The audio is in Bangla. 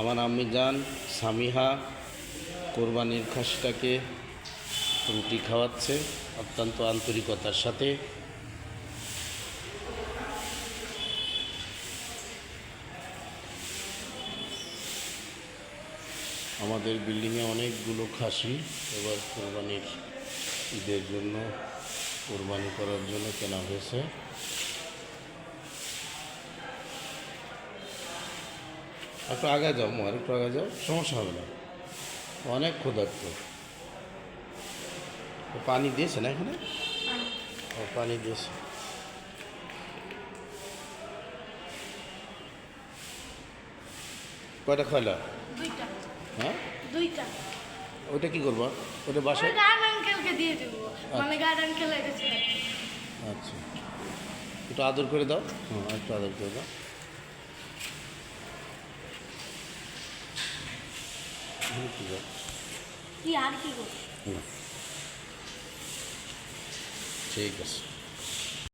আমার আম্মি জান সামিহা কোরবানির খাসিটাকে রুটি খাওয়াচ্ছে অত্যন্ত আন্তরিকতার সাথে। আমাদের বিল্ডিংয়ে অনেকগুলো খাসি এবার কোরবানির ঈদের জন্য কোরবানি করার জন্য কেনা হয়েছে। একটু আগে যাও আর একটু আগে যাও, সমস্যা হবে না। অনেক ক্ষুধার্ত। পানি দিয়েছে না এখানে? পানি দিয়েছে। কয়টা খাইলা? দুইটা। হ্যাঁ দুইটা। ওইটা কি করবা? ওটা বাসায় গার্ড আঙ্কেলকে দিয়ে দেবো, মানে গার্ড আঙ্কেল এসেছে। আচ্ছা, একটু আদর করে দাও। হ্যাঁ, একটু আদর করে দাও। কি আর কি করবো? ঠিক আছে।